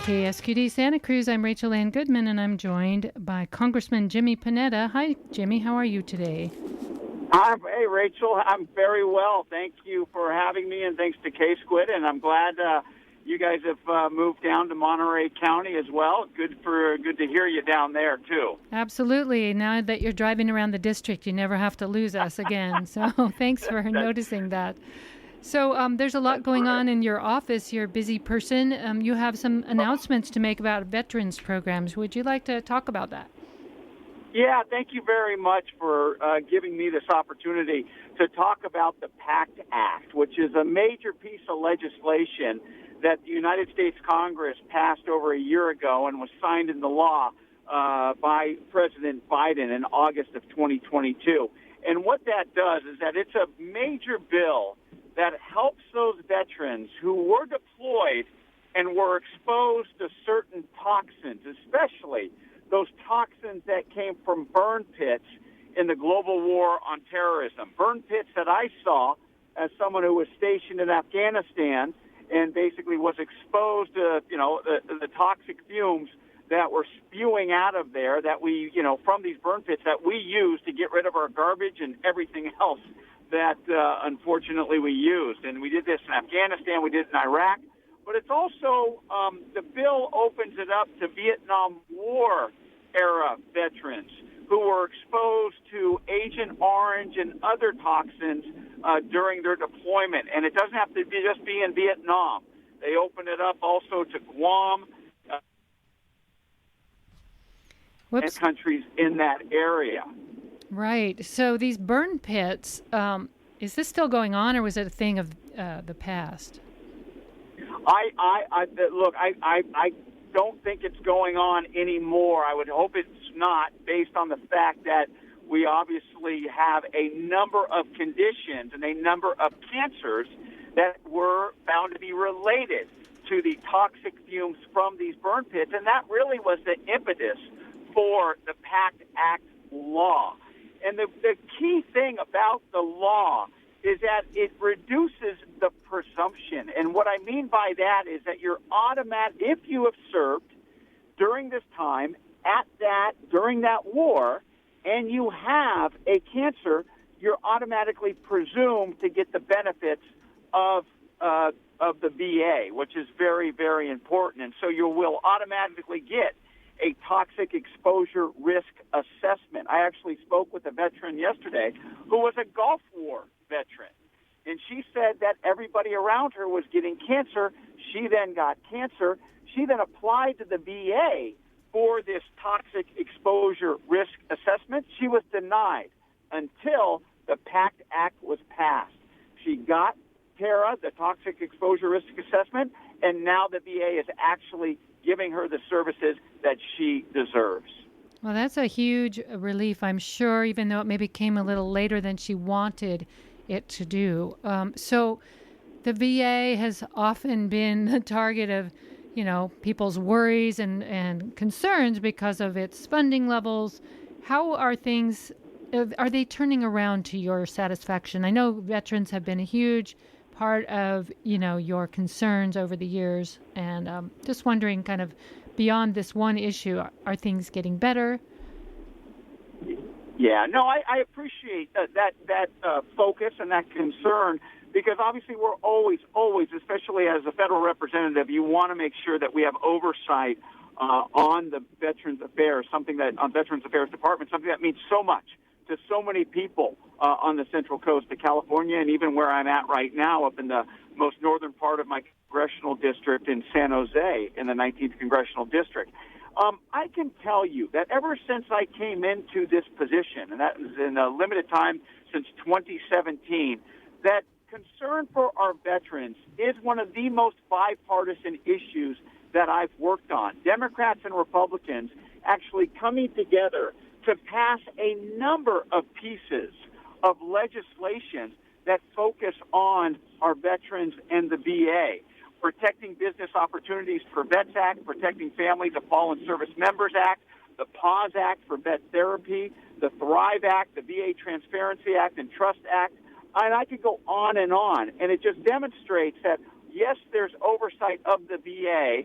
KSQD Santa Cruz. I'm Rachel Ann Goodman, and I'm joined by Congressman Jimmy Panetta. Hi, Jimmy. How are you today? Hey, Rachel. I'm very well. Thank you for having me, and thanks to K-Squid. And I'm glad you guys have moved down to Monterey County as well. Good to hear you down there, too. Absolutely. Now that you're driving around the district, you never have to lose us again. So thanks for noticing that. So there's a lot going on in your office. You're a busy person. You have some announcements to make about veterans programs. Would you like to talk about that? Yeah, thank you very much for giving me this opportunity to talk about the PACT Act, which is a major piece of legislation that the United States Congress passed over a year ago and was signed into law by President Biden in August of 2022. And what that does is that it's a major bill that helps those veterans who were deployed and were exposed to certain toxins, especially those toxins that came from burn pits in the global war on terrorism. Burn pits that I saw as someone who was stationed in Afghanistan and basically was exposed to, the toxic fumes that were spewing out of there that we, from these burn pits that we use to get rid of our garbage and everything else that unfortunately we used. And we did this in Afghanistan, we did it in Iraq, but it's also, the bill opens it up to Vietnam War era veterans who were exposed to Agent Orange and other toxins during their deployment. And it doesn't have to just be in Vietnam. They open it up also to Guam and countries in that area. Right. So these burn pits, is this still going on, or was it a thing of the past? I don't think it's going on anymore. I would hope it's not, based on the fact that we obviously have a number of conditions and a number of cancers that were found to be related to the toxic fumes from these burn pits, and that really was the impetus for the PACT Act law. And the key thing about the law is that it reduces the presumption. And what I mean by that is that you're automatic, if you have served during this time, during that war, and you have a cancer, you're automatically presumed to get the benefits of the VA, which is very, very important. And so you will automatically get a toxic exposure risk assessment. I actually spoke with a veteran yesterday who was a Gulf War veteran, and she said that everybody around her was getting cancer. She then got cancer. She then applied to the VA for this toxic exposure risk assessment. She was denied until the PACT Act was passed. She got TARA, the toxic exposure risk assessment, and now the VA is actually giving her the services that she deserves. Well, that's a huge relief, I'm sure, even though it maybe came a little later than she wanted it to do. So the VA has often been the target of, people's worries and concerns because of its funding levels. How are they turning around to your satisfaction? I know veterans have been a huge part of, your concerns over the years, and just wondering, kind of beyond this one issue, are things getting better? Yeah, no, I appreciate that focus and that concern, because obviously we're always, especially as a federal representative, you want to make sure that we have oversight on the Veterans Affairs, on Veterans Affairs Department, something that means so much to so many people on the Central Coast of California, and even where I'm at right now up in the most northern part of my congressional district in San Jose in the 19th Congressional District. I can tell you that ever since I came into this position, and that was in a limited time since 2017, that concern for our veterans is one of the most bipartisan issues that I've worked on. Democrats and Republicans actually coming together to pass a number of pieces of legislation that focus on our veterans and the VA. Protecting Business Opportunities for Vets Act, Protecting Families of Fallen Service Members Act, the PAWS Act for vet therapy, the Thrive Act, the VA Transparency Act and Trust Act, and I could go on, and it just demonstrates that yes, there's oversight of the VA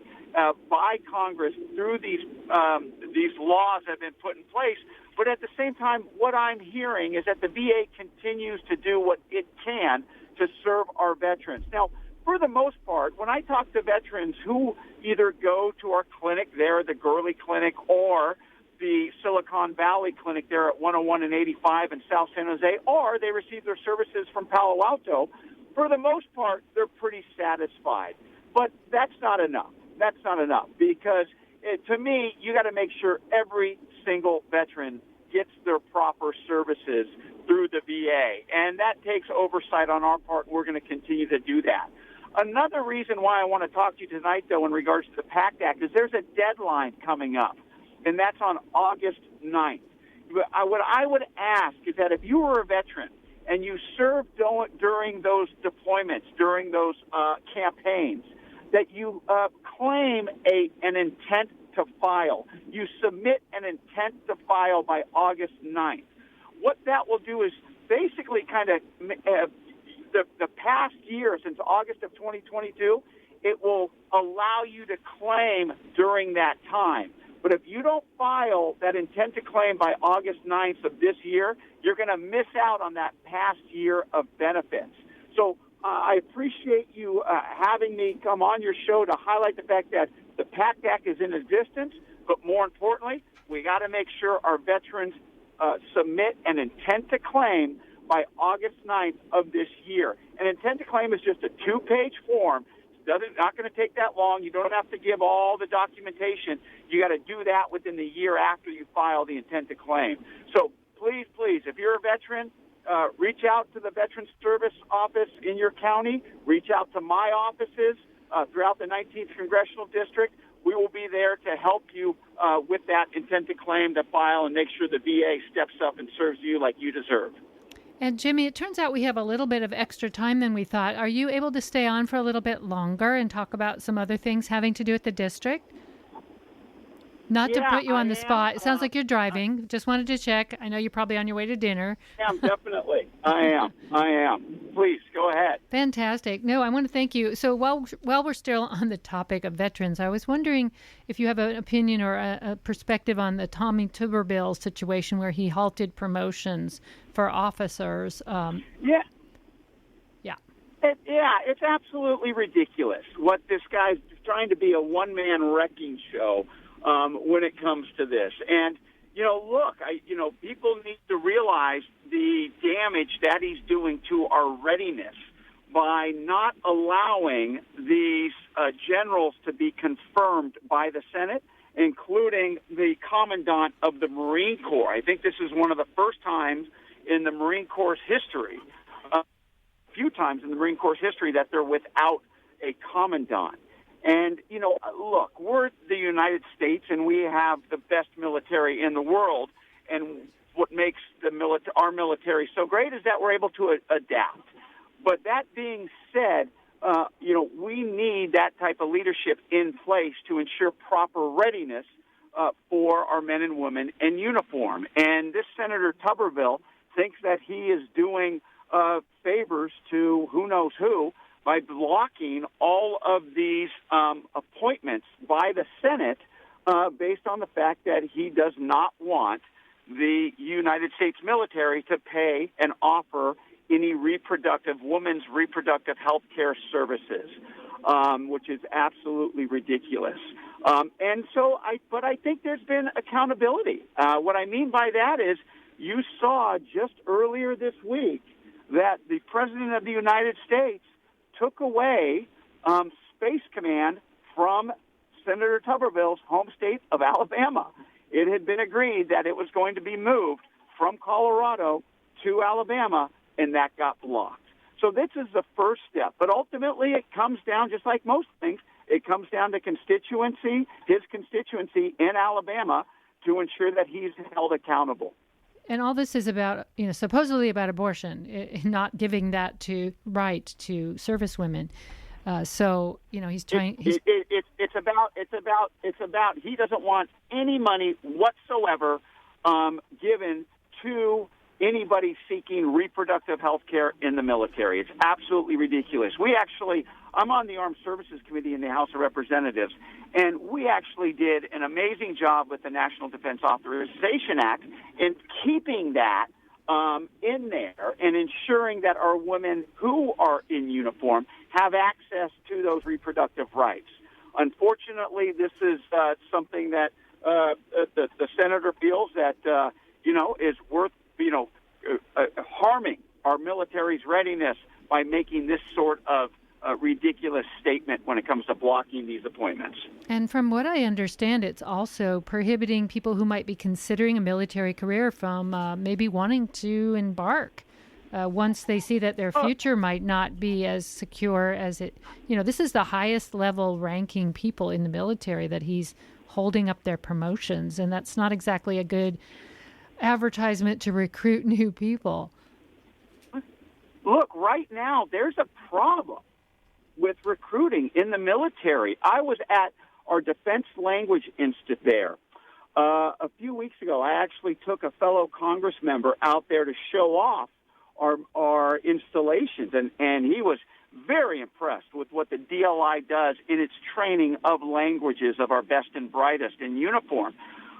by Congress through these laws that have been put in place. But at the same time, what I'm hearing is that the VA continues to do what it can to serve our veterans. Now, for the most part, when I talk to veterans who either go to our clinic there, the Gurley Clinic, or the Silicon Valley Clinic there at 101 and 85 in South San Jose, or they receive their services from Palo Alto, for the most part, they're pretty satisfied. But that's not enough. That's not enough because, to me, you got to make sure every single veteran gets their proper services through the VA. And that takes oversight on our part. We're going to continue to do that. Another reason why I want to talk to you tonight, though, in regards to the PACT Act, is there's a deadline coming up, and that's on August 9th. What I would ask is that if you were a veteran and you served during those deployments, during those campaigns, that you claim an intent to file. You submit an intent to file by August 9th. What that will do is basically kind of the past year, since August of 2022, it will allow you to claim during that time. But if you don't file that intent to claim by August 9th of this year, you're going to miss out on that past year of benefits. So I appreciate you having me come on your show to highlight the fact that the PACT Act is in existence, but more importantly, we got to make sure our veterans submit an intent to claim by August 9th of this year. An intent to claim is just a 2-page form. It's not going to take that long. You don't have to give all the documentation. You got to do that within the year after you file the intent to claim. So please, if you're a veteran, reach out to the Veterans Service Office in your county. Reach out to my offices throughout the 19th Congressional District. We will be there to help you with that intent to claim, to file, and make sure the VA steps up and serves you like you deserve. And Jimmy, it turns out we have a little bit of extra time than we thought. Are you able to stay on for a little bit longer and talk about some other things having to do with the district? Not to put you on the spot. It sounds like you're driving. Just wanted to check. I know you're probably on your way to dinner. Yeah, definitely. I am. Please, go ahead. Fantastic. No, I want to thank you. So while we're still on the topic of veterans, I was wondering if you have an opinion or a perspective on the Tommy Tuberville situation where he halted promotions for officers. Yeah. It's absolutely ridiculous what this guy's trying to be a one-man wrecking show when it comes to this. And, look, people need to realize the damage that he's doing to our readiness by not allowing these generals to be confirmed by the Senate, including the Commandant of the Marine Corps. I think this is one of the first times in the Marine Corps' history, few times in the Marine Corps' history, that they're without a Commandant. And, look, we're the United States, and we have the best military in the world. And what makes our military so great is that we're able to adapt. But that being said, we need that type of leadership in place to ensure proper readiness for our men and women in uniform. And this Senator Tuberville thinks that he is doing favors to who knows who by blocking all of these appointments by the Senate based on the fact that he does not want the United States military to pay and offer any women's reproductive health care services, which is absolutely ridiculous. But I think there's been accountability. What I mean by that is you saw just earlier this week that the President of the United States took away Space Command from Senator Tuberville's home state of Alabama. It had been agreed that it was going to be moved from Colorado to Alabama, and that got blocked. So this is the first step. But ultimately, it comes down, just like most things, it comes down to his constituency in Alabama, to ensure that he's held accountable. And all this is about, supposedly about abortion, not giving that right to service women. So he's trying. It's about. He doesn't want any money whatsoever given to anybody seeking reproductive health care in the military. It's absolutely ridiculous. I'm on the Armed Services Committee in the House of Representatives, and we actually did an amazing job with the National Defense Authorization Act in keeping that in there and ensuring that our women who are in uniform have access to those reproductive rights. Unfortunately, this is something that the senator feels that is worth harming our military's readiness by making this sort of ridiculous statement when it comes to blocking these appointments. And from what I understand, it's also prohibiting people who might be considering a military career from maybe wanting to embark once they see that their future might not be as secure as it. This is the highest level ranking people in the military that he's holding up their promotions, and that's not exactly a good advertisement to recruit new people. Look, right now there's a problem with recruiting in the military. I was at our Defense Language Institute there a few weeks ago. I actually took a fellow Congress member out there to show off our installations, and he was very impressed with what the DLI does in its training of languages of our best and brightest in uniform.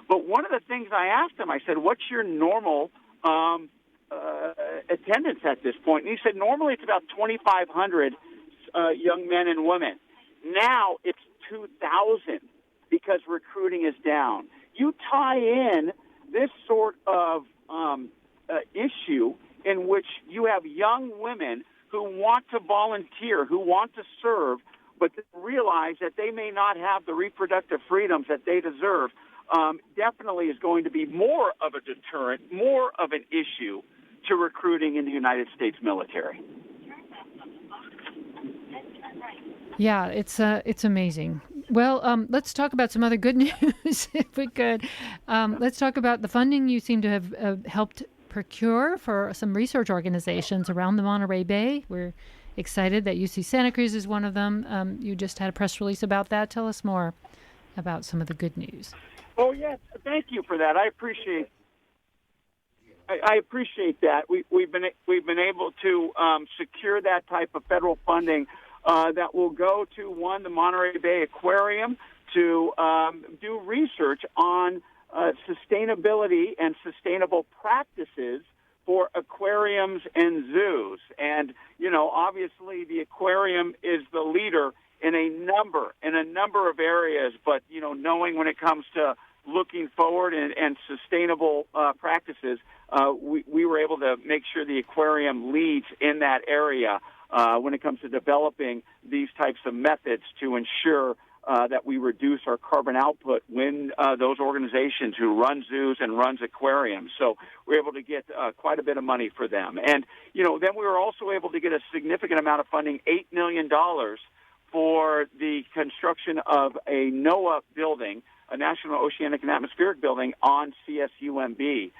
But one of the things I asked him, I said, what's your normal attendance at this point? And he said, normally it's about 2,500 young men and women. Now it's 2,000 because recruiting is down. You tie in this sort of issue in which you have young women who want to volunteer, who want to serve, but realize that they may not have the reproductive freedoms that they deserve, definitely is going to be more of a deterrent, more of an issue to recruiting in the United States military. Yeah, it's amazing. Well, let's talk about some other good news, if we could. Let's talk about the funding you seem to have helped procure for some research organizations around the Monterey Bay. We're excited that UC Santa Cruz is one of them. You just had a press release about that. Tell us more about some of the good news. Oh, yes. Thank you for that. I appreciate that. We've been able to secure that type of federal funding that will go to the Monterey Bay Aquarium to do research on sustainability and sustainable practices for aquariums and zoos. And obviously the aquarium is the leader in a number of areas, but knowing when it comes to looking forward and sustainable practices, we were able to make sure the aquarium leads in that area when it comes to developing these types of methods to ensure that we reduce our carbon output when those organizations who run zoos and runs aquariums. So we're able to get quite a bit of money for them. And, then we were also able to get a significant amount of funding, $8 million, for the construction of a NOAA building, a National Oceanic and Atmospheric building on CSUMB,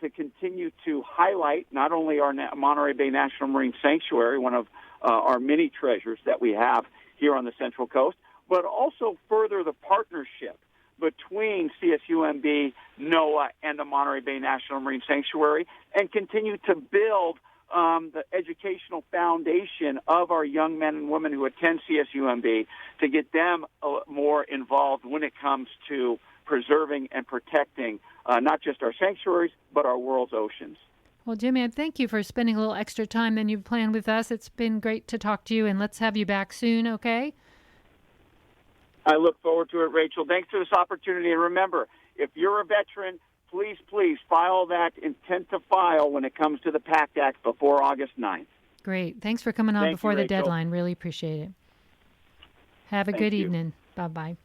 to continue to highlight not only our Monterey Bay National Marine Sanctuary, one of our many treasures that we have here on the Central Coast, but also further the partnership between CSUMB, NOAA, and the Monterey Bay National Marine Sanctuary, and continue to build the educational foundation of our young men and women who attend CSUMB to get them more involved when it comes to preserving and protecting not just our sanctuaries, but our world's oceans. Well, Jimmy, I thank you for spending a little extra time than you've planned with us. It's been great to talk to you, and let's have you back soon, okay? I look forward to it, Rachel. Thanks for this opportunity. And remember, if you're a veteran, please file that intent to file when it comes to the PACT Act before August 9th. Great. Thanks for coming on before the Rachel. deadline. Really appreciate it. Have a good evening. Bye-bye.